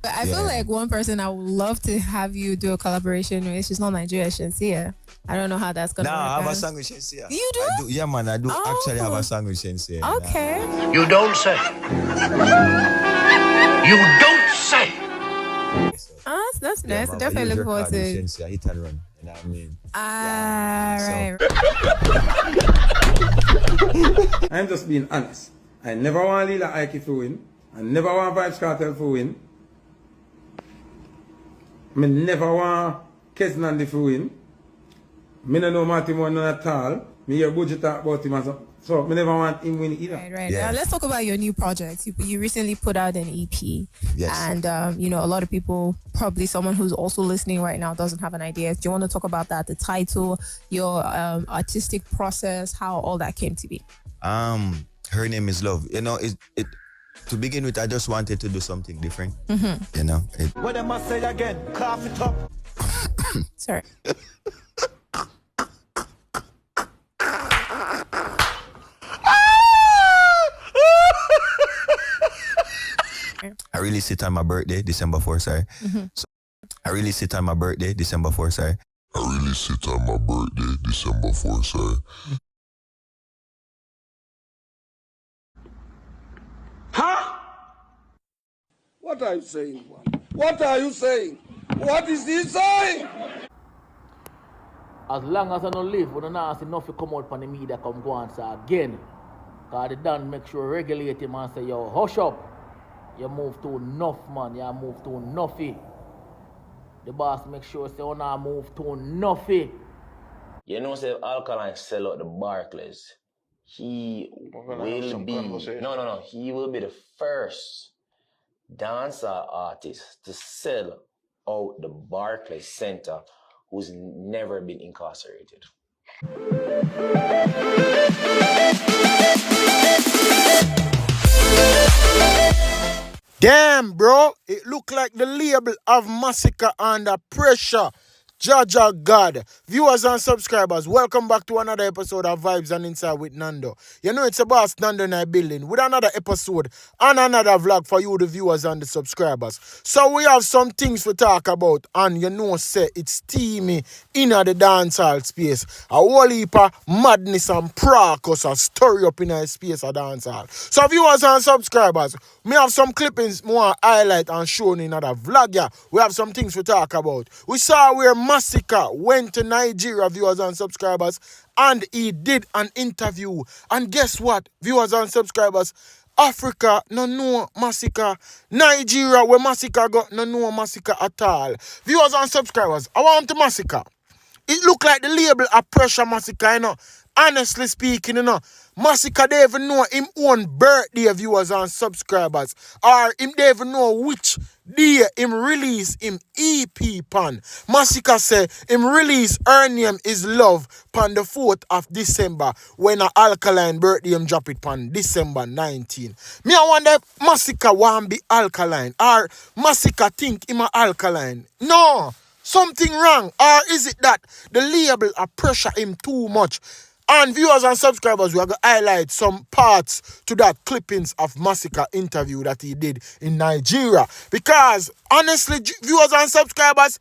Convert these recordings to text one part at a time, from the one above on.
I feel like one person I would love to have you do a collaboration with. She's not Nigerian, Shensia. I don't know how that's gonna work. I have a song with Shensia. You do? Yeah, man, I do actually have a song with Shensia. Okay. You don't say. You don't say. That's nice. I definitely look forward to it. Shensia, hit and run. You know what I mean? Right. I'm just being honest. I never want Lila Ike to win. I never want Vybz Kartel to win. I never want Kesnandi to win. I don't know Martin one at all. Me hear budget talk about him. So I never want him win either. Right. Now let's talk about your new project. You recently put out an EP. Yes. And a lot of people, probably someone who's also listening right now, doesn't have an idea. Do you want to talk about that? The title, your artistic process, how all that came to be? Her name is Love. You know, it to begin with, I just wanted to do something different. You know. What am I say again? Cough it up. Sorry. I released it on my birthday, December 4th, sorry. So, I released it on my birthday, December 4th, sorry. Huh? What are you saying? What are you saying? What is he saying? As long as I don't live, we don't ask enough to come out from the media, come go and say again. Because they done make sure regulate him and say, yo, hush up. You move too enough, man. You move too Nuffy. The boss make sure say, oh, now move too Nuffy. You know, say Alkaline sell out the Barclays. He will be He will be the first dancehall artist to sell out the Barclays Center who's never been incarcerated. Damn, bro, it look like the label of Masicka under pressure. Jaja God. Viewers and subscribers, welcome back to another episode of Vybz and Inside with Nando. You know it's a boss Nando in our building with another episode and another vlog for you, the viewers and the subscribers. So we have some things to talk about, and you know, say it's steamy in the dancehall space. A whole heap of madness and practice a story up in a space of dancehall. So viewers and subscribers, we have some clippings more highlight and shown in another vlog. Yeah, we have some things to talk about. We saw where Masicka went to Nigeria, viewers and subscribers, and he did an interview. And guess what, viewers and subscribers? Africa no know Masicka. Nigeria, where Masicka got no know Masicka at all. Viewers and subscribers, I want to Masicka. It look like the label a pressure Masicka, you know. Honestly speaking, you know, Masicka they even know him own birthday, viewers and subscribers. Or him they even know which day him release him EP pan. Masicka say him release Her Name Is Love pan the 4th of December when a Alkaline birthday him drop it pan December 19. Me I wonder if Masicka want be Alkaline or Masicka think him a Alkaline. No, something wrong. Or is it that the label a pressure him too much? And viewers and subscribers, we are going to highlight some parts to that clippings of Masicka interview that he did in Nigeria. Because, honestly, viewers and subscribers,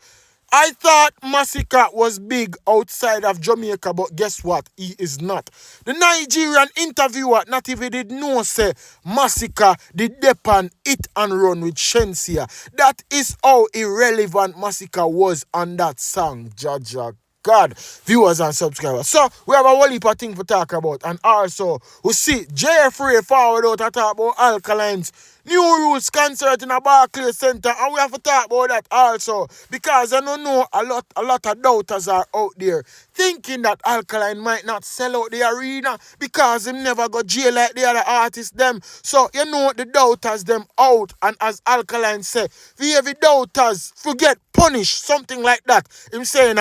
I thought Masicka was big outside of Jamaica, but guess what? He is not. The Nigerian interviewer not even did know say Masicka did depan Hit and Run with Shensia. That is how irrelevant Masicka was on that song, Jaja God, viewers and subscribers. So, we have a whole heap of things to talk about. And also, we see Jeffrey forward out to talk about Alkaline's new rules concert in a Barclays Center. And we have to talk about that also. Because I don't know, a lot of doubters are out there thinking that Alkaline might not sell out the arena because him never go jail like the other artists them. So, you know, the doubters them out. And as Alkaline say, we every doubters forget punish, something like that. Him saying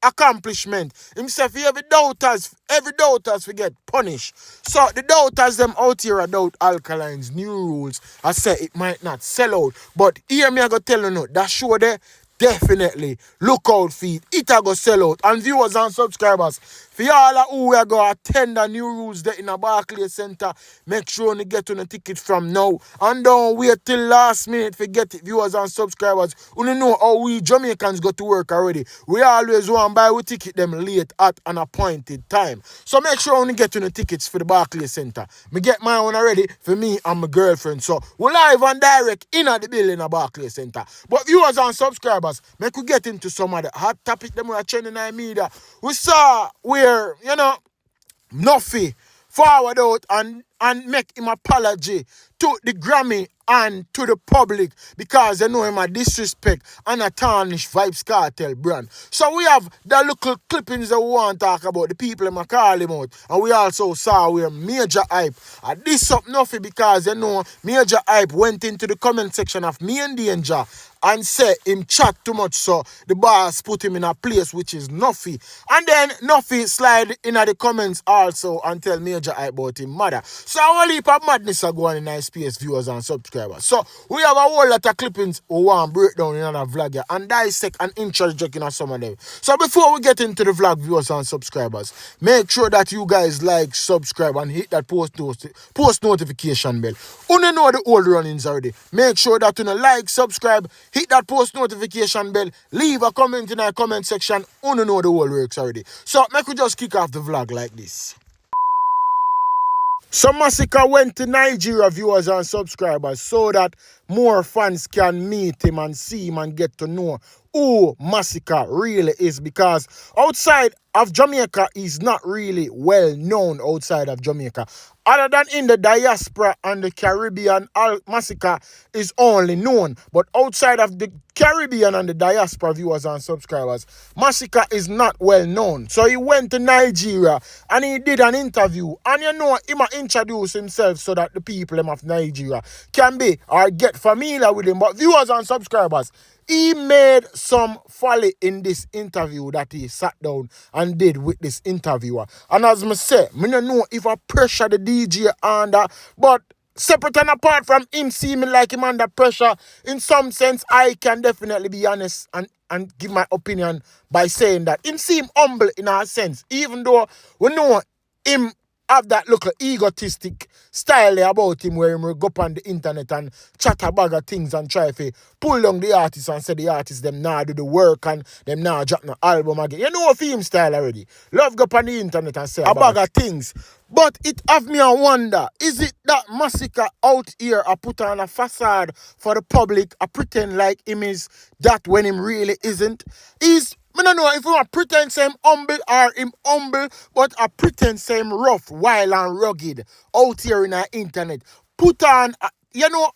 accomplishment. Him say for every doubters forget punish. So the doubters them out here are doubt Alkaline's new rules. I say it might not sell out. But here me I go tell you no, that show there definitely look out for it. It a go sell out. And viewers and subscribers, For y'all who we are going to attend the new rules there in a Barclays Center, make sure you get on the ticket from now. And don't wait till last minute to get it, viewers and subscribers. You know how we Jamaicans go to work already. We always want to buy we ticket them late at an appointed time. So make sure you get on the tickets for the Barclays Center. Me get my one already for me and my girlfriend. So we live and direct in at the building at Barclays Center. But viewers and subscribers, make we get into some of the hot topics them we are trending in the media. We saw where, Nuffy forward out and make him apology to the Grammy and to the public because they know him a disrespect and a tarnish Vybz Kartel brand. So we have the little clippings that we want to talk about, the people in call him out. And we also saw where Majah Hype this up Nuffy because they know Majah Hype went into the comment section of Me and Danger and said him chat too much, so the boss put him in a place which is Nuffy. And then Nuffy slide in the comments also and tell Majah Hype about him mother. So a heap of madness are going in nice space, viewers and subscribers. So we have a whole lot of clippings we want to break down in another vlog here and dissect and interject in some of them. So before we get into the vlog, viewers and subscribers, make sure that you guys like, subscribe and hit that post notification bell. You know the old runnings already. Make sure that you like, subscribe, hit that post notification bell, leave a comment in the comment section. You know the whole works already. So make we just kick off the vlog like this. So Masicka went to Nigeria, viewers and subscribers, so that more fans can meet him and see him and get to know who Masicka really is, because outside of Jamaica, he's not really well known outside of Jamaica. Other than in the diaspora and the Caribbean, Masicka is only known. But outside of the Caribbean and the diaspora, viewers and subscribers, Masicka is not well known. So he went to Nigeria and he did an interview. And he might introduce himself so that the people of Nigeria can be or get familiar with him. But viewers and subscribers, he made some folly in this interview that he sat down and did with this interviewer. And as I say, I don't know if I pressure the DJ under, but separate and apart from him seeming like him under pressure, in some sense, I can definitely be honest and give my opinion by saying that him seem humble in a sense, even though we know him have that little egotistic style about him where he will go up on the internet and chat a bag of things and try to pull down the artists and say the artists them now do the work and them now drop no album again. You know him style already. Love go up on the internet and say a bag of things. But it have me a wonder, is it that Masicka out here a put on a facade for the public, a pretend like him is that when him really isn't? I don't know if you want to pretend say him humble or him humble, but I pretend say him rough, wild and rugged out here in the internet.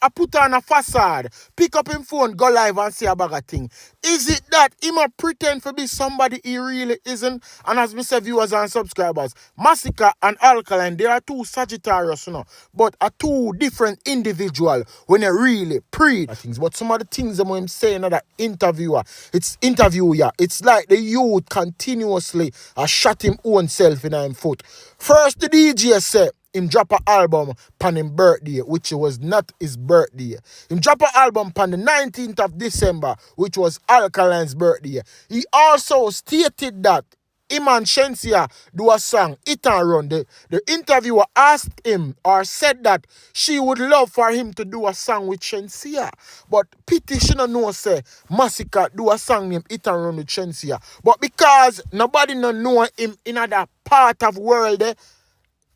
I put on a facade, pick up him phone, go live and say a bag of thing. Is it that him a pretend to be somebody he really isn't? And as we say, viewers and subscribers, Masicka and Alkaline, they are two Sagittarius, but are two different individuals when they really pre things. But some of the things that I'm saying in that interviewer, it's like the youth continuously shot him own self in him foot. First, the DJ said, him drop an album on his birthday, which was not his birthday. Him drop an album on the 19th of December, which was Alkaline's birthday. He also stated that him and Shensia do a song, It and Run. The interviewer asked him or said that she would love for him to do a song with Shensia. But pity she don't know say Masicka do a song named It and Run with Shensia. But because nobody don't know him in other part of world,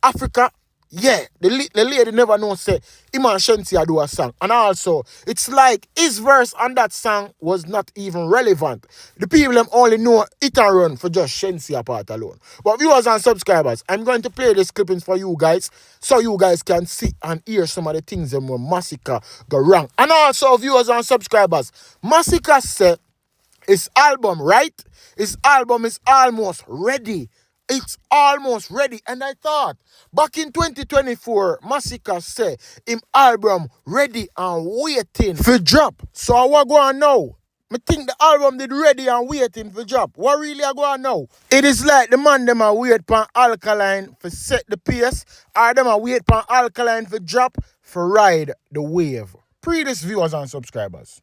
Africa, yeah, the lady never know say him and Shensia do a song. And also, it's like his verse on that song was not even relevant. The people them only know It and Run for just Shensia part alone. But viewers and subscribers, I'm going to play these clippings for you guys so you guys can see and hear some of the things that Masicka go wrong. And also, viewers and subscribers, Masicka said his album, right? His album is almost ready. It's almost ready. And I thought, back in 2024, Masicka said him album ready and waiting for drop. So what going now? I think the album did ready and waiting for drop. What really I going now? It is like the man them a wait for Alkaline for set the pace, or them a wait for Alkaline for drop for ride the wave. Previous viewers and subscribers.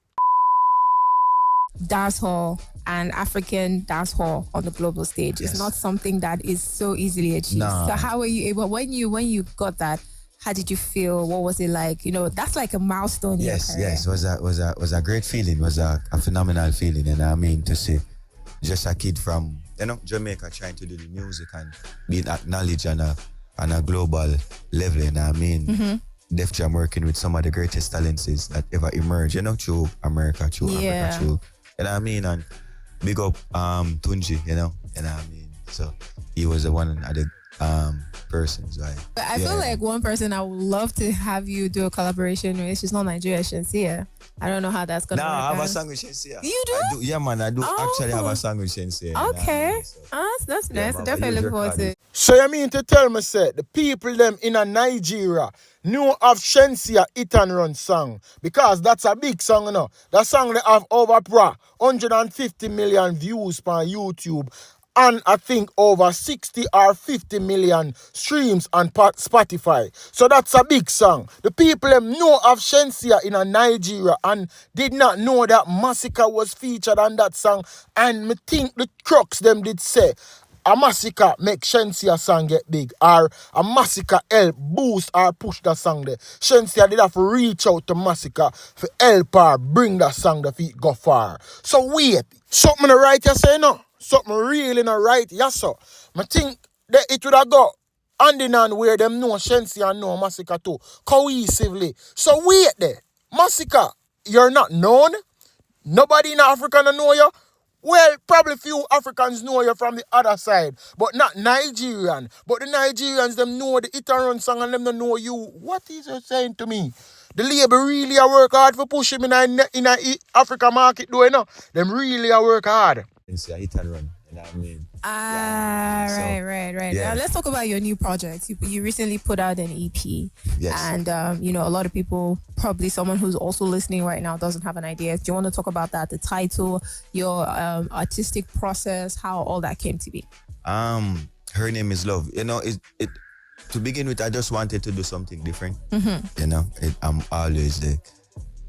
dancehall and African dancehall on the global stage. It's not something that is so easily achieved. Nah. So how were you able, when you got that, how did you feel? What was it like? You know, that's like a milestone in your career. Yes, was a great feeling, was a phenomenal feeling, and I mean to see just a kid from Jamaica trying to do the music and being acknowledged on a global level, and I mean Def Jam working with some of the greatest talents that ever emerged, through America, Africa, through, I mean, and big up Tunji, and I mean, so he was the one of the persons, right? But I feel like one person I would love to have you do a collaboration with. She's not Nigerian, Shensia. I don't know how that's gonna work. I have a song with Shensia. You do? Yeah, man, I do actually have a song with Shensia. Okay. That's nice. Definitely looking forward to it. So you mean to tell me, say, the people them in a Nigeria knew of Shensia Hit and Run song, because that's a big song, That song they have over 150 million views on YouTube, and I think over 60 or 50 million streams on Spotify. So that's a big song. The people them know of Shensia in a Nigeria and did not know that Masicka was featured on that song. And me think the crux them did say, a Masicka make Shensia song get big, or a Masicka help boost or push that song there. Shensia did have to reach out to Masicka for help her bring that song the feet go far. So wait, something the right you say no? Something really not right, yes sir. I think that it would have got hand in hand where them know Shensia and know Masicka too, cohesively. So wait there, Masicka, you're not known? Nobody in Africa know you? Well, probably few Africans know you from the other side, but not Nigerian. But the Nigerians, them know the Hit and Run song and them don't know you. What is you saying to me? The label really a work hard for push him in a Africa market, though, Them really a work hard. It's a Hit and Run, I mean. Right. Yeah. Now let's talk about your new project. You recently put out an EP. Yes. And, a lot of people, probably someone who's also listening right now doesn't have an idea. Do you want to talk about that? The title, your artistic process, how all that came to be? Her Name is Love. To begin with, I just wanted to do something different. I'm always the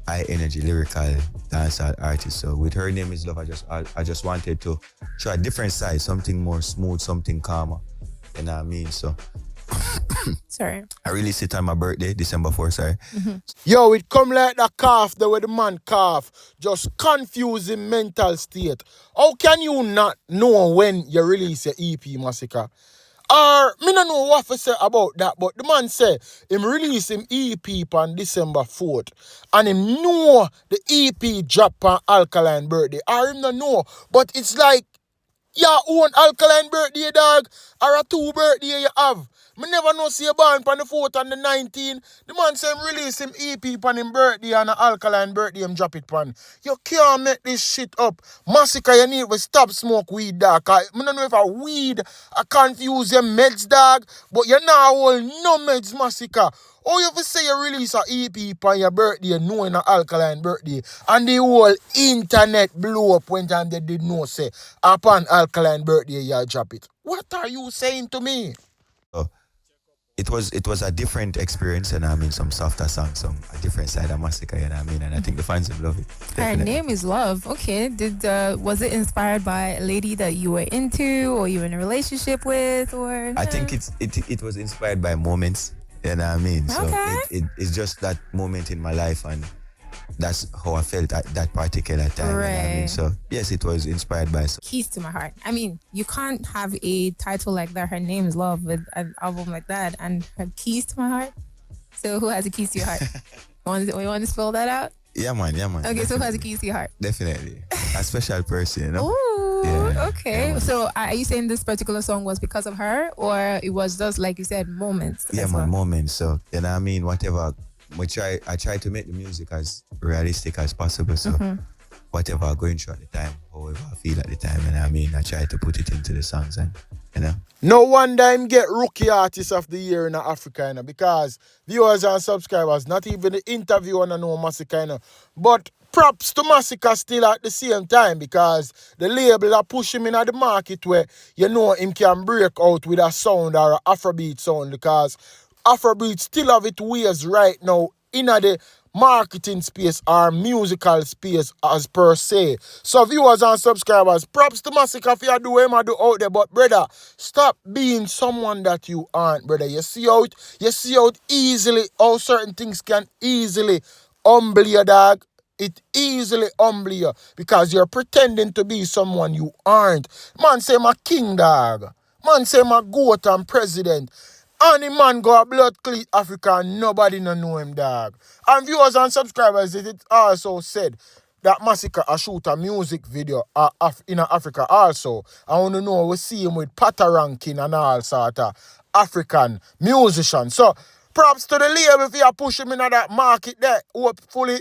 high energy lyrical dancehall artist. So with Her Name is Love, I just wanted to try a different side, something more smooth, something calmer. You know what I mean? So Sorry. I released it on my birthday, December 4th, sorry. Yo, it come like that cough, the way the man cough, just confusing mental state. How can you not know when you release your EP, Masicka? Or, me don't know what to say about that, but the man say him release him EP on December 4th, and him know the EP drop on Alkaline birthday. Or him don't know, but it's like, your own Alkaline birthday, dog, or a 2 birthday you have. Me never know see you born on the 4th and the 19th. The man say him release him EP on him birthday and an Alkaline birthday him drop it pan. You can't make this shit up. Masicka, you need to stop smoke weed, dog. I don't know if a weed I confuse your meds, dog, but you now hold no meds, Masicka. Or you ever say you release a EP on your birthday knowing an Alkaline birthday, and the whole internet blew up when time they did know say upon Alkaline birthday you drop it. What are you saying to me? It was a different experience, and I mean some softer songs, a different side of Masicka, and I think the fans will love it. Her Name is Love. Okay. Was it inspired by a lady that you were into or you were in a relationship with, or? I think it was inspired by moments, you know what I mean? So it's just that moment in my life, and that's how I felt at that particular time. Right. You know what I mean? So yes, it was inspired by Keys to My Heart. I mean, you can't have a title like that, Her Name is Love, with an album like that, and her Keys to My Heart. So who has the keys to your heart? You want to spell that out? Yeah, man. Okay, so who has the keys to your heart? Definitely. A special person, Ooh, Yeah. okay. Yeah, so are you saying this particular song was because of her, or it was just, like you said, moments? Yeah, man, moments. So, you know what I mean? Whatever. I try to make the music as realistic as possible. So whatever I'm going through at the time, however I feel at the time, you know what I mean? I try to put it into the songs, and No wonder him get Rookie Artist of the Year in Africa, because viewers and subscribers, not even the interview on know Masicka, but props to Masicka still at the same time, because the label are push him in the market where him can break out with a sound or an Afrobeat sound, because Afrobeat still have its ways right now in the marketing space or musical space as per se. So viewers and subscribers, props to Masicka for you do what you do out there. But brother, stop being someone that you aren't, brother. You see out easily how certain things can easily humble you, dog. It easily humble you because you're pretending to be someone you aren't. Man say my king, dog. Man say my goat and president. And the man go a blood clean Africa and nobody no know him, dog. And viewers and subscribers, it also said that Masicka a shoot a music video in Africa also. I want to know we see him with ranking and all sort of African musicians. So props to the label if you push him in that market there. Hopefully,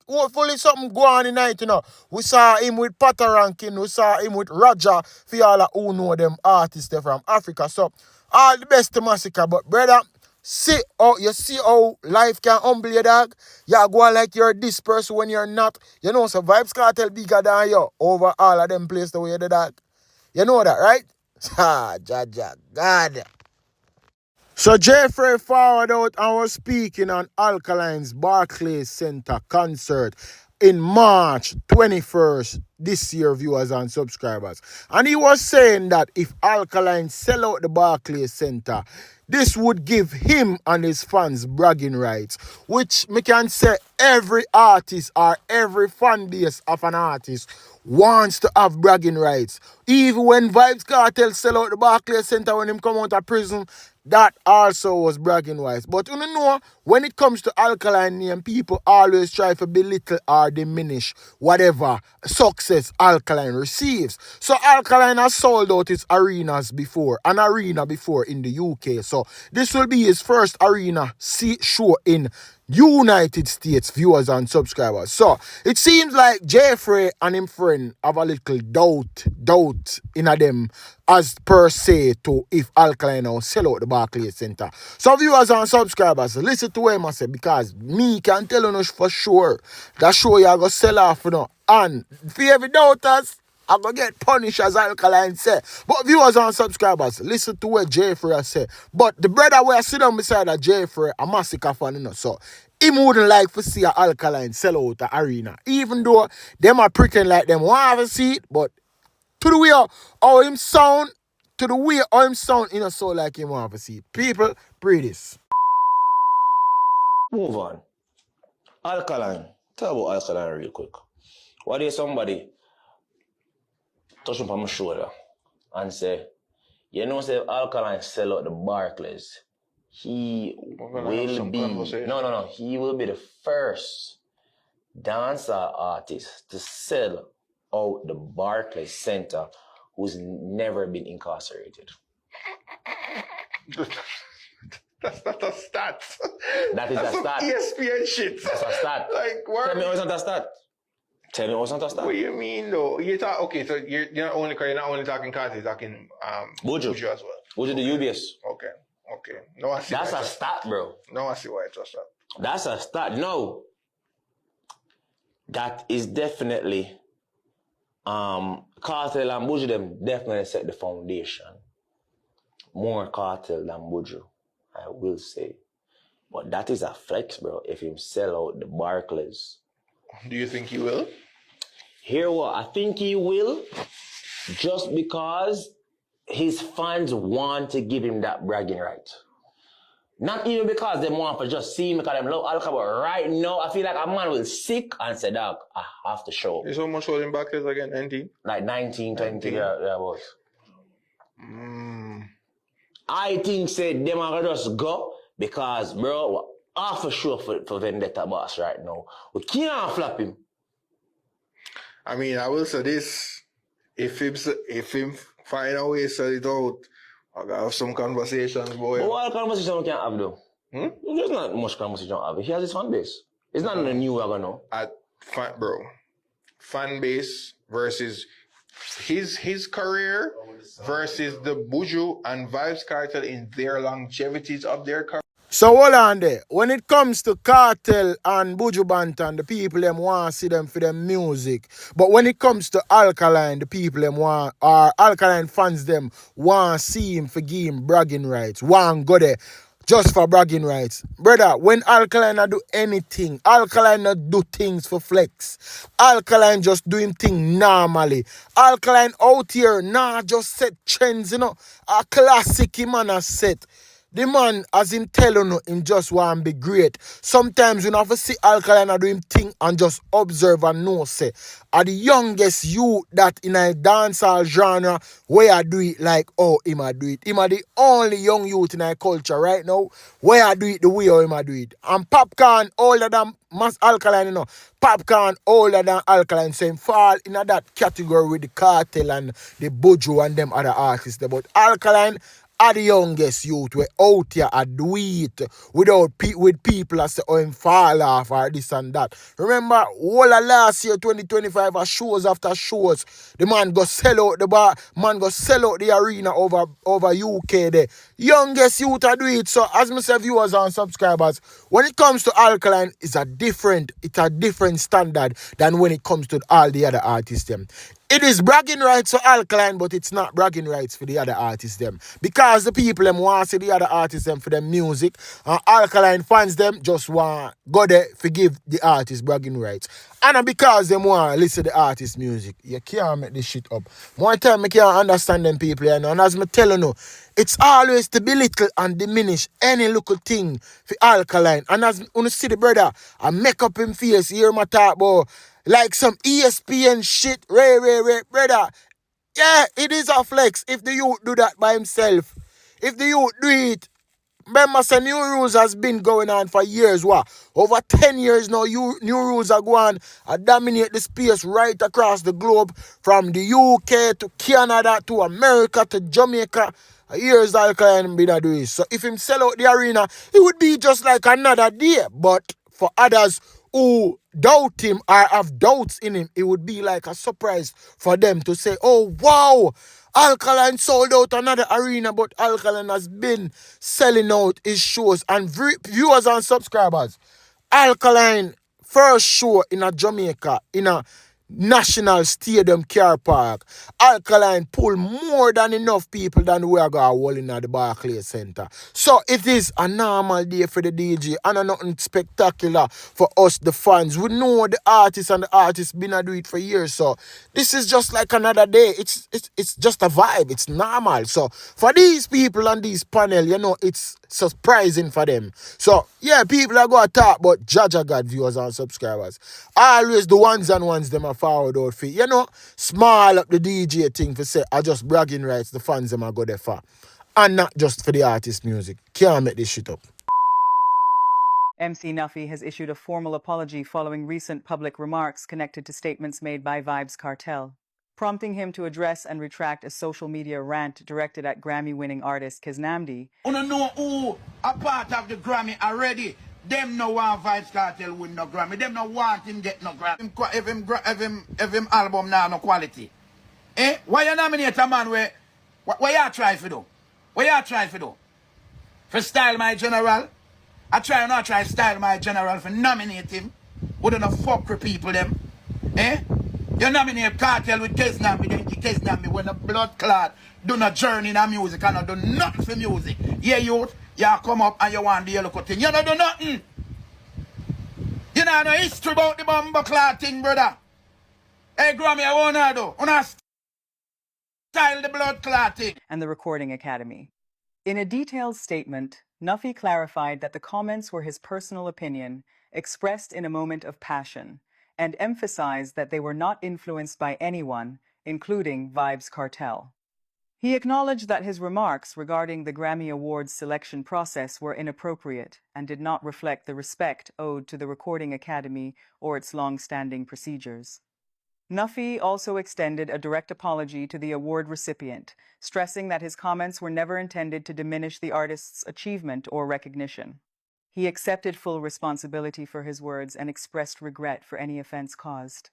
hopefully something go on tonight, We saw him with ranking, we saw him with Roger, for y'all who know them artists there from Africa. So all the best to Masicka, but brother, you see how life can humble you, dog. You go on like you're this person when you're not. So Vybz Kartel bigger than you over all of them places the way the dog. You know that, right? Jaja, God. So Jeffrey forward out and was speaking on Alkaline's Barclays Center concert in March 21st this year, viewers and subscribers. And he was saying that if Alkaline sell out the Barclays Center, this would give him and his fans bragging rights, which me can say every artist or every fan base of an artist wants to have bragging rights. Even when Vybz Kartel sell out the Barclays Center when him come out of prison, that also was bragging rights. But you know, when it comes to Alkaline name, people always try to belittle or diminish whatever success Alkaline receives. So Alkaline has sold out its an arena before in the UK. So this will be his first arena show in United States, viewers and subscribers. So it seems like Jeffrey and him friend have a little doubt in them as per se to if Alkaline now sell out the Barclays Center. So viewers and subscribers, listen to what I say because me can tell you for sure that show you are going to sell off, And if you ever doubt us, I'm going to get punished as Alkaline say. But viewers and subscribers, listen to what Jeffrey say. But the brother where I sit down beside of Jeffrey, a Masicka fan, So he wouldn't like to see Alkaline sell out the arena. Even though them are pretend like them want to see it, but to the way how him sound, so like him want to see it. People, pray this. Move on. Alkaline. Tell about Alkaline real quick. What if somebody touch him on my shoulder and say, say Alkaline sell out the Barclays, he will be the first dancehall artist to sell out the Barclays Center who's never been incarcerated. That's not a stat. That is a stat. ESPN shit. That's a stat. Like what? Tell me what's not a stat. Tell me what's not a stat. What do you mean though? You're so you're not only talking Kartel, you're talking Buju as well. Buju the UBS. Okay. No, I see. That's a stat, bro. No, I see why it's a stat. That's a stat. No. That is definitely Kartel and Buju them definitely set the foundation. More Kartel than Buju, I will say. But that is a flex, bro, if him sell out the Barclays. Do you think he will? Hear what? I think he will, just because his fans want to give him that bragging right. Not even because they want to just see him because they love Alka, but right now, I feel like a man will sick and say, dog, I have to show. Is how much holding Barclays again? 19? Like 19, 20, yeah, boss. I think say them are gonna just go because, bro, we're off for sure for Vendetta boss right now. We can't flap him. I mean, I will say this. If him find a way to sell it out, I gotta have some conversations, boy. But what conversation we can have though? There's not much conversation to have. He has his fan base. It's not a new wagon, no. Fan base versus his career versus the Buju and Vybz Kartel in their longevities of their career. So hold on there. When it comes to Kartel and Buju Banton, the people them want to see them for them music. But when it comes to Alkaline, the people them want, or Alkaline fans them want to see him for give him bragging rights. Want go there. just for bragging rights. Brother, when Alkaline do anything, Alkaline not do things for flex. Alkaline just doing thing normally. Alkaline out here, just set trends, A classic him man has set. The man, as him telling you, him just want to be great. Sometimes you have to see Alkaline do him thing and just observe and know, say, are the youngest youth that in a dancehall genre where I do it like, oh, him a do it. Him a the only young youth in our culture right now where I do it the way how him a do it. And Popcorn older than Alkaline, Popcorn older than Alkaline, so him fall in that category with the Kartel and the Buju and them other artists. But Alkaline are the youngest youth we out here and do it without with people that say, oh, him fall off or this and that. Remember, all of last year, 2025, shows after shows, the man go sell out the bar, man go sell out the arena over UK there. Youngest youth are do it. So, as myself, viewers and subscribers, when it comes to Alkaline, it's a different standard than when it comes to all the other artists them. It is bragging rights for Alkaline, but it's not bragging rights for the other artists them. Because the people them want to see the other artists them for their music, and Alkaline fans them just want go there to give the artist bragging rights. And because them want to listen to the artist music, you can't make this shit up. More time I can't understand them people, and as me telling you, it's always to belittle and diminish any little thing for Alkaline. And as you see the brother, I make up him face, hear my talk about like some ESPN shit, Ray, brother. Yeah, it is a flex if the youth do that by himself. If the youth do it, remember, say new rules has been going on for years. What? Over 10 years now, new rules are going to dominate the space right across the globe, from the UK to Canada to America to Jamaica. Years Alkaline been a do it. So if him sell out the arena, it would be just like another day. But for others who doubt him or have doubts in him, it would be like a surprise for them to say, oh, wow, Alkaline sold out another arena, but Alkaline has been selling out his shows. And viewers and subscribers, Alkaline first show in a Jamaica, in a National Stadium car park, Alkaline pull more than enough people than we are going to hold in the Barclays Center. So it is a normal day for the DJ and nothing spectacular for us, the fans. We know the artists and the artists been a do it for years. So this is just like another day. It's just a vibe. It's normal. So for these people on this panel, it's surprising for them. So yeah, people are going to talk about Jaja God, viewers and subscribers. Always the ones and ones them are forward out for, small up the DJ thing for say, I just bragging rights, the fans them are go there for. And not just for the artist music. Can't make this shit up. MC Nuffy has issued a formal apology following recent public remarks connected to statements made by Vybz Kartel, prompting him to address and retract a social media rant directed at Grammy-winning artist Kiznamdi. You know who a part of the Grammy already. Them no want Vybz Kartel win no Grammy. Them no want him get no Grammy. If him album now no quality. Why you nominate a man where what you try for do? What you try for do? For Style My General? I try or not try Style My General for nominate him. Wouldn't no fuck with people them. You nominate Kartel with Kiznamdi, then Kiznamdi when the blood clot do no journey in music and not do nothing for music. Yeah, youth, you come up and you want the yellow thing. You don't do nothing. You know no history about the bumbo clot thing, brother. Hey, Grammy, I want to do. I want to style the blood clot thing. And the Recording Academy. In a detailed statement, Nuffy clarified that the comments were his personal opinion, expressed in a moment of passion, and emphasized that they were not influenced by anyone, including Vybz Kartel. He acknowledged that his remarks regarding the Grammy Awards selection process were inappropriate and did not reflect the respect owed to the Recording Academy or its long-standing procedures. Nuffy also extended a direct apology to the award recipient, stressing that his comments were never intended to diminish the artist's achievement or recognition. He accepted full responsibility for his words and expressed regret for any offense caused.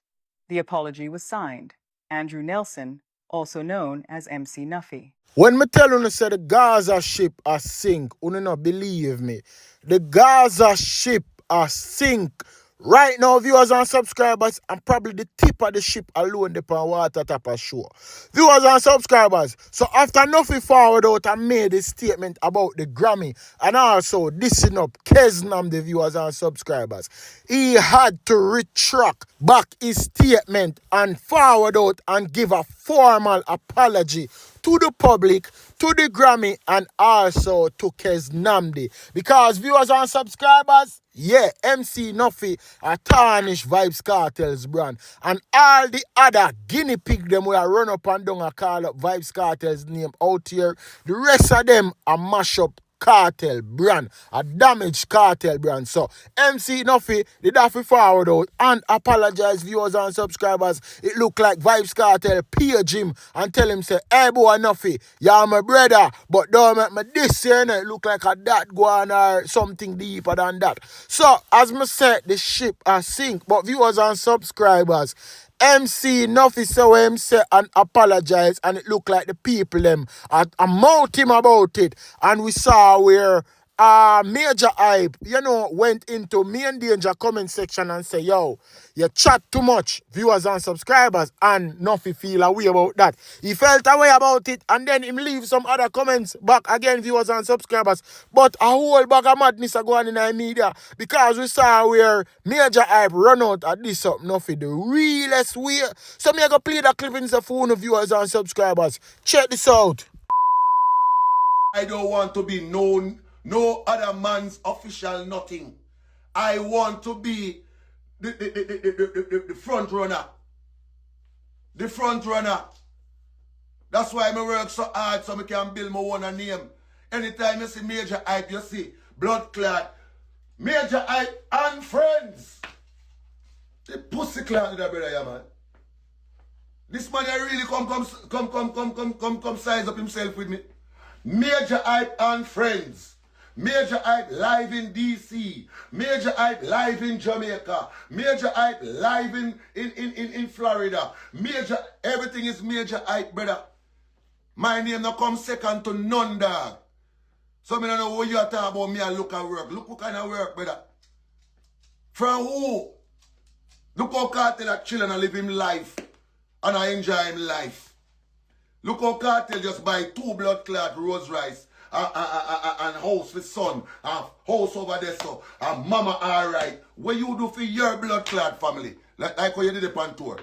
The apology was signed, Andrew Nelson, also known as MC Nuffy. When me tell you say the Gaza ship a sink, you not believe me. The Gaza ship a sink Right now, viewers and subscribers, I'm probably the tip of the ship alone upon water top of shore. Viewers and subscribers, so after Nuffy forward out and made a statement about the Grammy and also dissing up Keznam, the viewers and subscribers, he had to retract back his statement and forward out and give a formal apology to the public, to the Grammy, and also to Keznamdi. Because viewers and subscribers, yeah, MC Nuffy a tarnish Vybz Kartel's brand. And all the other guinea pig them will run up and down and call up Vybz Kartel's name out here. The rest of them are mash up Kartel brand, a damaged Kartel brand. So MC Nuffy did have to forward out and apologize viewers and subscribers. It look like Vybz Kartel page him and tell him say, hey boy Nuffy, you're my brother, but don't make me this year, it look like a that go on or something deeper than that. So as me said, the ship has sink, but viewers and subscribers, MC Nuffy saw him say and apologize, and it looked like the people them mouth him about it. And we saw where Majah Hype, went into me and Danger comment section and say, yo, you chat too much, viewers and subscribers, and Nuffy feel a way about that. He felt a way about it, and then him leave some other comments back again, viewers and subscribers. But a whole bag of madness are going in the media, because we saw where Majah Hype run out at this up Nuffy the realest way. So me I go play that clip in the phone of viewers and subscribers. Check this out. I don't want to be known no other man's official nothing. I want to be the front runner. The front runner. That's why I work so hard so I can build my own name. Anytime you see Majah Hype, you see blood clot. Majah Hype and friends. The pussy clot that brother, yeah, man. This man here really come size up himself with me. Majah Hype and friends. Majah Hype live in DC. Majah Hype live in Jamaica. Majah Hype live in Florida. Everything is Majah Hype, brother. My name not come second to none, dog. So I don't know what you are talking about me and look at work. Look what kind of work, brother. From who? Look how Kartel are chilling and live him life. And I enjoy him life. Look how Kartel just buy 2 blood clot Rolls Royce. And house with son, and house over there so, and mama alright. What you do for your blood clot family? Like how you did it on tour.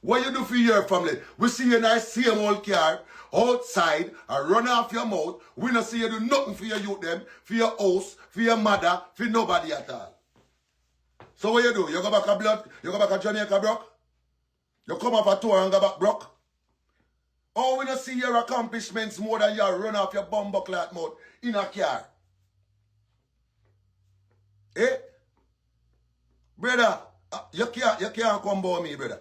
What you do for your family? We see you in a same old car, outside, and run off your mouth. We don't see you do nothing for your youth them, for your house, for your mother, for nobody at all. So what you do? You go back a blood, you go back a Jamaica broke? You come off a tour and go back broke? Oh, we don't see your accomplishments more than you run off your bumbleclot mouth in a car. Eh? Brother, you can't come about me, brother.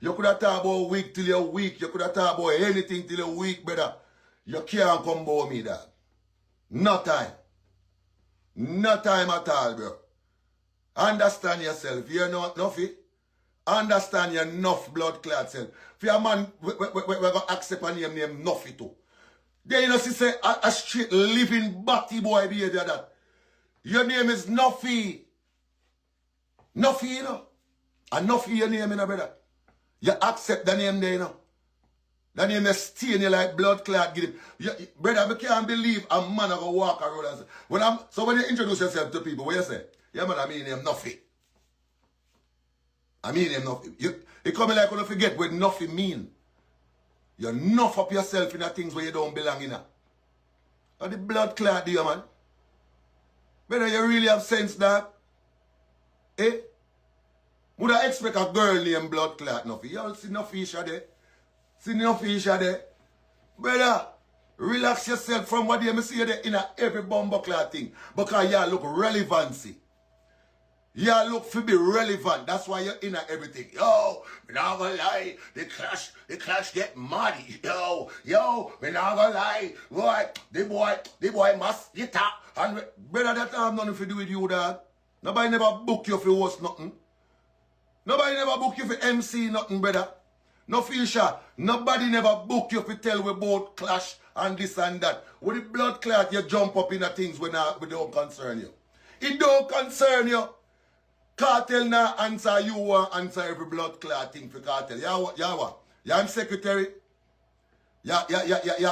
You could have talked about weak till you're weak. You could have talked about anything till you're weak, brother. You can't come about me, dog. No time. No time at all, bro. Understand yourself. You're not Nuffy. Understand your enough blood clot self. For your man, we're going to accept a name Nuffy too. Then you know, say a straight living batty boy behavior that. Your name is Nuffy. Nuffy, you know. And Nuffy your name, you know, brother. You accept the name there, you know. The name is stain you like blood clot. Brother, I can't believe a man going to walk around and say, so when you introduce yourself to people, what you say? Yeah, man, I mean him Nuffy. I mean him Nuffy. It come like when you forget what Nuffy mean. You nuff up yourself in the things where you don't belong in. And the blood clot there, man. Brother, you really have sense, dog? Eh? Would I expect a girl named blood clot Nuffy? Y'all see Nuffy there? See Nuffy there? Brother, relax yourself from what you see there in every bumper clot thing. Because y'all look relevancy. Y'all look to be relevant. That's why you're in everything. Yo, we not gonna lie. The clash get muddy. Yo, we not gonna lie. Boy, the boy must get up. And brother, that have nothing to do with you, dad. Nobody never book you for host nothing. Nobody never book you for MC nothing, brother. No Fisher. Nobody never book you for tell we about clash and this and that. With the blood clot, you jump up in the things when it don't concern you. It don't concern you. Kartel now answer you want answer every blood clot thing for Kartel. Yeah, what? Yeah, what? Yeah, I'm secretary. Yeah,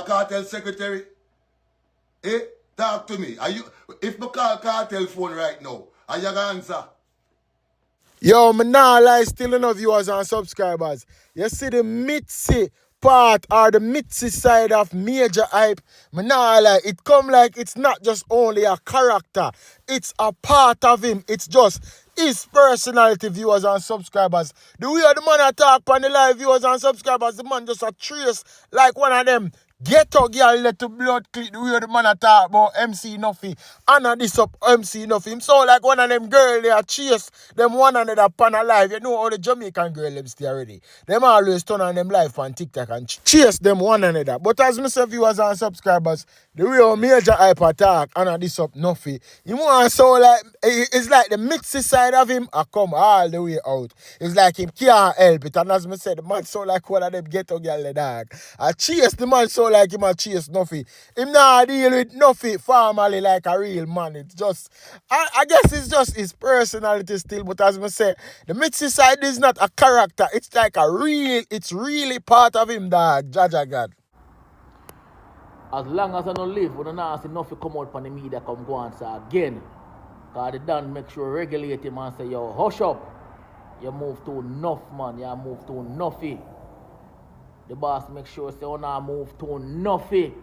Kartel secretary. Eh? Talk to me. Are you? If me call Kartel phone right now, are you gonna answer? Yo, me nah lie, still enough viewers and subscribers. You see the Mitzi part or the Mitzi side of Majah Hype. Me nah lie, it come like it's not just only a character. It's a part of him. It's just his personality, viewers and subscribers. The way the man attack on the live viewers and subscribers, the man just a trace like one of them ghetto girl let the blood click. The way the man talk about MC Nuffy. Anna this up MC Nuffy. Him sound like one of them girl they are chase them one another pan alive. You know how the Jamaican girl them stay already. Them always turn on them live on TikTok and chase them one another. But as myself viewers and subscribers, the way how Majah Hype attack Anna this up Nuffy. You want so like it's like the mixy side of him I come all the way out. It's like him can't help it. And as I said, the man so like one of them ghetto girl the dog. I chase the man so like him a chase Nuffy. Him not deal with Nuffy formally like a real man. It's just, I guess it's just his personality still. But as I say, the Mitzi side is not a character. It's like it's really part of him, dog. Jaja God. As long as I don't live, we don't see Nuffy come out from the media come go answer again. Because they done make sure regulate him and say, yo, hush up. You move to enough, man. You move to Nuffy. The boss make sure say, oh, now move to Nuffy.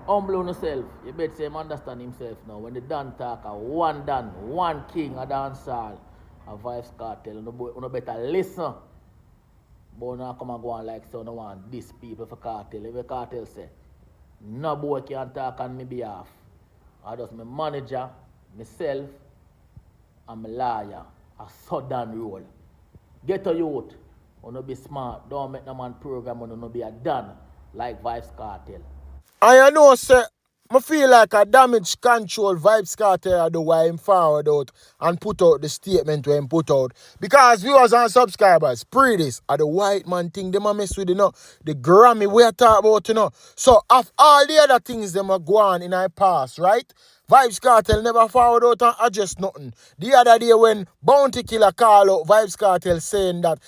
Humble on yourself. You better say him understand himself now. When the Dan talk, one king, a dancehall, a Vybz Kartel, you better listen. But now come and go on like so, no want this people for Kartel. Every Kartel say, no boy can talk on my behalf. I just my manager, myself, and my lawyer. A sudden rule. Get a youth. Wanna be smart. Don't make no man program wanna be a done like Vybz Kartel. I know, sir. I feel like a damage control Vybz Kartel the why him forward out and put out the statement where him put out. Because viewers and subscribers, pre this are the white man thing them a mess with, you know. The Grammy we are talking about, you know. So of all the other things them a go on in our past, right? Vybz Kartel never forward out and adjust nothing. The other day when Bounty Killer call out Vybz Kartel saying that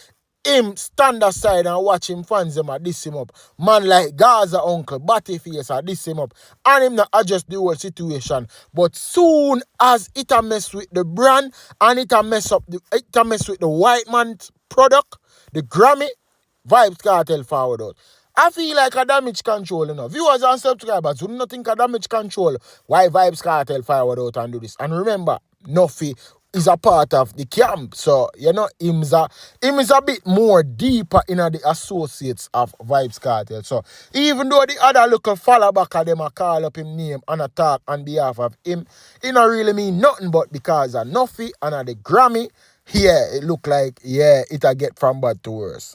him stand aside and watch him fans them a diss him up. Man like Gaza Uncle, Battyface a diss him up. And him not adjust the whole situation. But soon as it a mess with the brand and it a mess with the white man's product, the Grammy, Vybz Kartel forward out. I feel like a damage control, you know. Viewers and subscribers who do not think a damage control why Vybz Kartel forward out and do this. And remember, Nuffy is a part of the camp. So, you know, him is a bit more deeper in the associates of Vybz Kartel. So, even though the other local follow back of them a call up him name and a talk on behalf of him, it don't really mean nothing but because of Nuffy and of the Grammy, yeah, it look like, yeah, it'll get from bad to worse.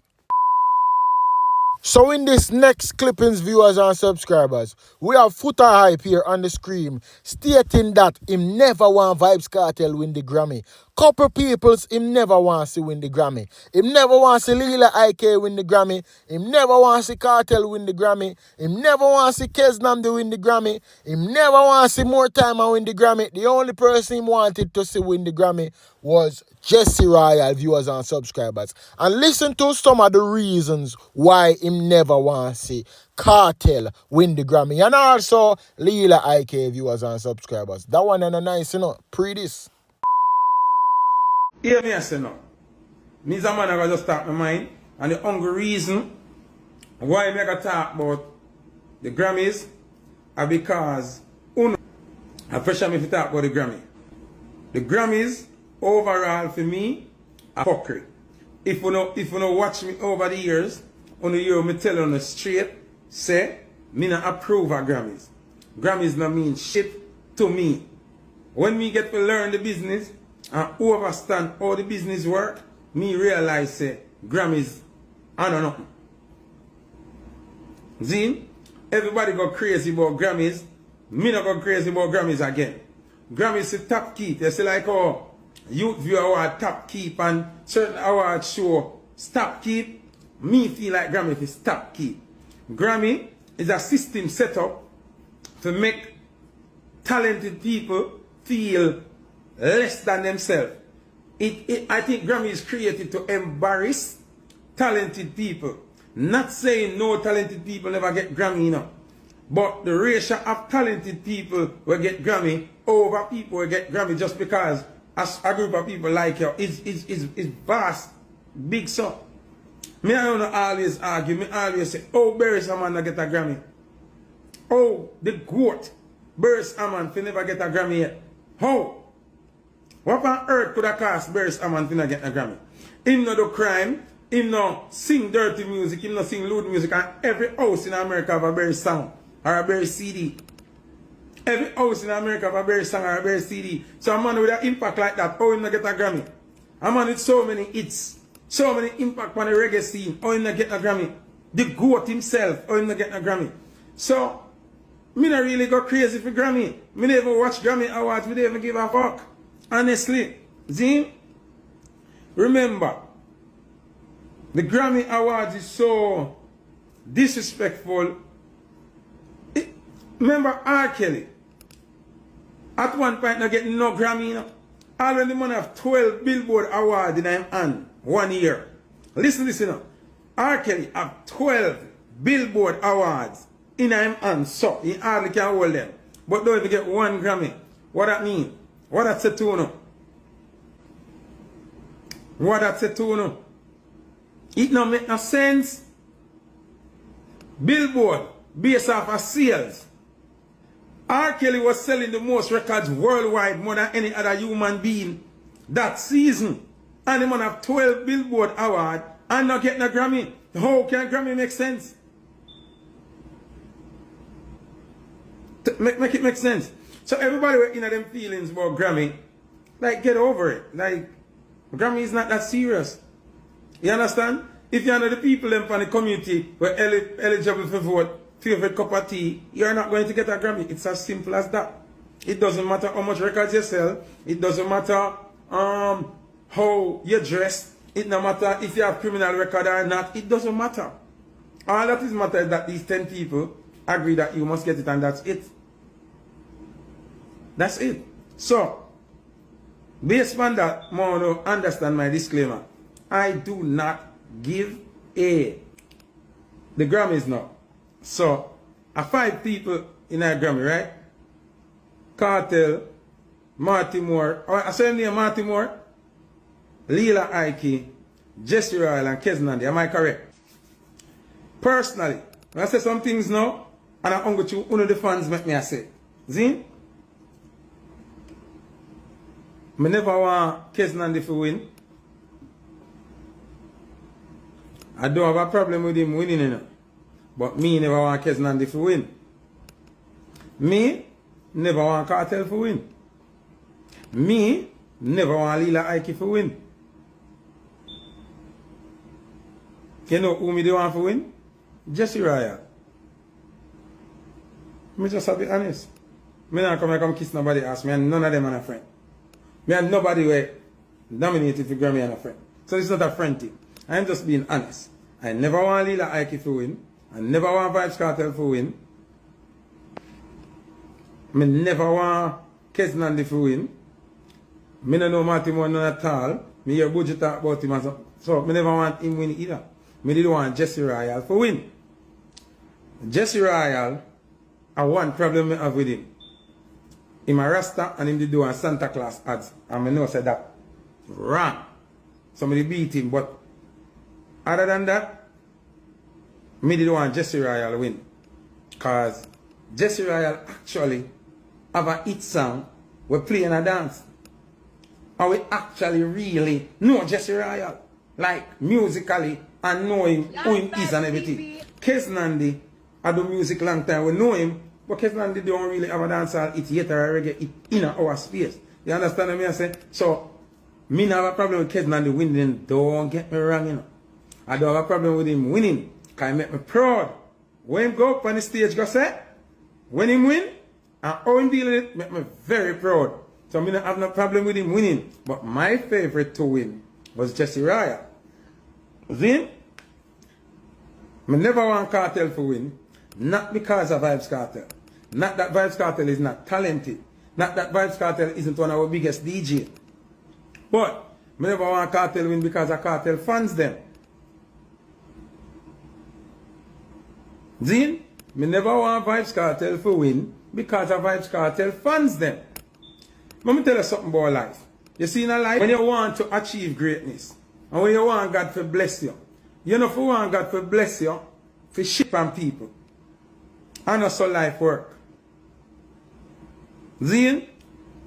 So in this next clippings, viewers and subscribers, we have Footer Hype here on the screen stating that him never want Vybz Kartel win the Grammy. Couple peoples him never want to win the Grammy. Him never want to see Lila IK win the Grammy. Him never want to see Kartel win the Grammy. Him never want to see Keznamdi win the Grammy. Him never want to see More Time and win the Grammy. The only person he wanted to see win the Grammy was Jesse Royal, viewers and subscribers. And listen to some of the reasons why him never want to see Kartel win the Grammy. And also Lila IK, viewers and subscribers. That one and a nice, you know, pre this. Hear me, I say no. Me as a man, I just start my mind. And the only reason why I make a talk about the Grammys are because, uno, I pressure me to talk about the Grammy. The Grammys, overall, for me, are fuckery. If you don't watch me over the years, on the year me tell on the straight, say, me not approve of Grammys. Grammys not mean shit to me. When me get to learn the business, and understand how the business work, me realize say Grammys, I don't know. See, everybody go crazy about Grammys. Me not go crazy about Grammys again. Grammys is top keep. They say like oh, youth view award top keep and certain award show stop keep. Me feel like Grammy is top keep. Grammy is a system set up to make talented people feel less than themselves. I think Grammy is created to embarrass talented people. Not saying no talented people never get Grammy, you know. But the ratio of talented people will get Grammy over people will get Grammy just because as a group of people like you is vast, big so. Me I don't always argue, me always say, oh, Barry Saman not get a Grammy. Oh, the GOAT, Barry Saman fi never get a Grammy yet. How? What on earth could have cost Barry Saman fi not get a Grammy? Him no do crime, him no sing dirty music, him no sing lewd music, and every house in America have a Barry song or a Barry CD. Every house in America have a Barry song or a Barry CD. So a man with an impact like that, how him not get a Grammy? A man with so many hits, so many impact on the reggae scene, how him not get a Grammy? The GOAT himself, how him not get a Grammy? So, me not really go crazy for Grammy. Me never watch Grammy Awards, me never give a fuck. Honestly. See? Remember, the Grammy Awards is so disrespectful. Remember R. Kelly? At one point not getting no Grammy, you know. Already the man have 12 Billboard Awards in him hand 1 year. Listen, you know. R. Kelly have 12 Billboard Awards in him hand, so he hardly can hold them. But don't even get 1 Grammy. What that mean? What that say to you? What that say to you? It don't make no sense. Billboard, based off of sales. R. Kelly was selling the most records worldwide more than any other human being that season. And the man have 12 Billboard Awards and not getting a Grammy. How can Grammy make sense? Make it make sense. So everybody were in them feelings about Grammy. Like, get over it. Like, Grammy is not that serious. You understand? If you're the people in the community who are eligible for vote, favorite cup of tea, you're not going to get a Grammy. It's as simple as that. It doesn't matter how much records you sell. It doesn't matter how you dress. It doesn't matter if you have criminal record or not. It doesn't matter. All that is matter is that these 10 people agree that you must get it, and that's it. That's it. So, based on that, I want to understand my disclaimer. I do not give the Grammys now. So, 5 people in a Grammy, right? Kartel, Marty Moore, I say name Marty Moore, Leela Ike, Jesse Royal, and Kez Nandi. Am I correct? Personally, when I say some things now, and I'm going to one of the fans make me say, see? I never want Kez Nandi to win. I don't have a problem with him winning, you know. But me never want Kez Nandi to win. Me never want Kartel to win. Me never want Leela Ike to win. You know who me do want to win? Jesse Royal. Me just have to be honest. Me not come kiss nobody else. Me and none of them are a friend. Me and nobody were nominated for Grammy and a friend. So it's not a friend thing. I'm just being honest. I never want Leela Ike to win. I never want Vybz Kartel to win. I never want Kez Nandi to win. I don't know Marty Moore none at all. I hear Budget talk about him. So I never want him win either. I didn't want Jesse Royal to win. Jesse Royal, I one problem I have with him. Him a Rasta and him did do a Santa Claus ads. And I know said that wrong. Somebody beat him, but other than that, me did want Jesse Royal win. Cause Jesse Royal actually have a hit song we play in a dance. And we actually really know Jesse Royal. Like musically and know him, who him is and everything. Kez Nandi, I do music long time, we know him, but Kez Nandi don't really have a dancehall hit yet or a reggae hit in our space. You understand what I say? So, me not have a problem with Kez Nandi winning, don't get me wrong, you know. I don't have a problem with him winning, because he make me proud. When he go up on the stage, go say, when he win, and how he deal with it, make me very proud. So, I don't have no problem with him winning. But my favorite to win was Jesse Royal. See? I never want Kartel to win. Not because of Vybz Kartel. Not that Vybz Kartel is not talented. Not that Vybz Kartel isn't one of our biggest DJ. But I never want Kartel win because a Kartel fans them. Zin, me never want Vybz Kartel to win because a Vybz Kartel fans them. Let me tell you something about life. You see in a life, when you want to achieve greatness, and when you want God to bless you, you know if you want God to bless you, for ship on people. And that's how life work. Zin,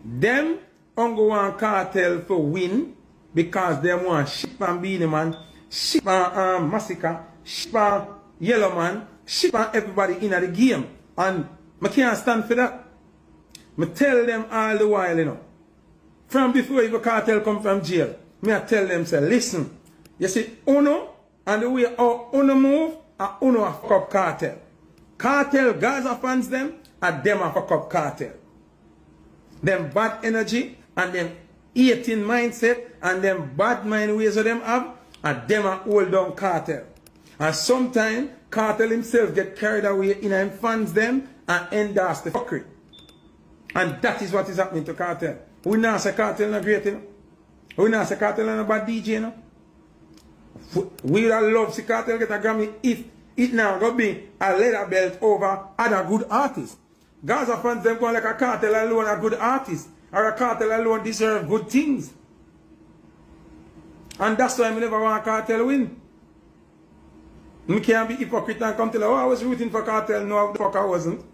them only want Kartel to win because they want ship on Beanie Man, ship on Masicka, ship on Yellow Man, ship on everybody in the game. And I can't stand for that. I tell them all the while, you know. From before even Kartel come from jail, I tell them, say, listen, you see, Uno, and the way how Uno move, and Uno a fuck up Kartel. Kartel, Gaza fans them, and them a fuck up Kartel. Them bad energy, and them 18 mindset, and them bad mind ways of them have, and them a hold down Kartel. And sometimes, Kartel himself get carried away in and fans them, and endorse the fuckery. And that is what is happening to Kartel. We not say Kartel not great, you know. We not say Kartel not a bad DJ, you know. We would have loved to see Kartel get a Grammy if it now go be a leather belt over other good artists. Gaza fans them go like a Kartel alone a good artist. Or a Kartel alone deserve good things. And that's why I never want Kartel win. I can't be hypocrite and come tell you, oh, I was rooting for Kartel. No, the fuck I wasn't.